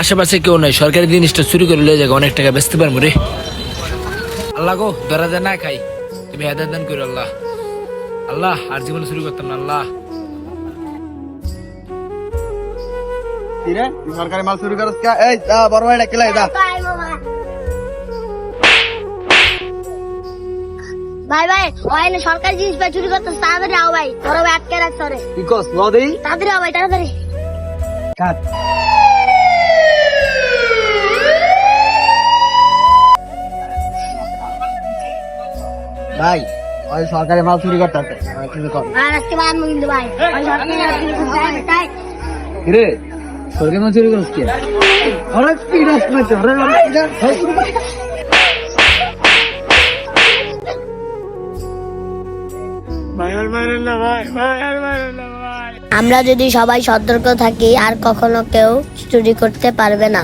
আশেপাশে কেউ নাই, সরকারি জিনিসটা চুরি করে লয়ে যাবে, অনেক টাকা বেচতে পারবো রে। আল্লাহ গো, ধরা যায় না খাই, তুমি হেদায়েত দান করো আল্লাহ। আল্লাহ আর জীবনে চুরি করতাম না আল্লাহ। সরকারি মাল চুরি করছ কা? এই যা বড় ভাই ডাকিলাই যা। ভাই ভাই ওই না সরকারি জিনিস ভাই চুরি করতে তাড়াতাড়ি আও ভাই, বড় ভাই আটকে রাখছ রে। কি কস নদী? তাড়াতাড়ি আও ভাই, তাড়াতাড়ি। কাট। ভাই ওই সরকারি মাল চুরি করতেছে, তুমি কর। আর আজকে বাদ কিন্তু ভাই ওই সরকারি জিনিস তাই রে সরকারি মাল চুরি করছ কি? আরে স্পিড আসছে, আরে আমরা যদি সবাই সতর্ক থাকি আর কখনো কেউ চুরি করতে পারবে না।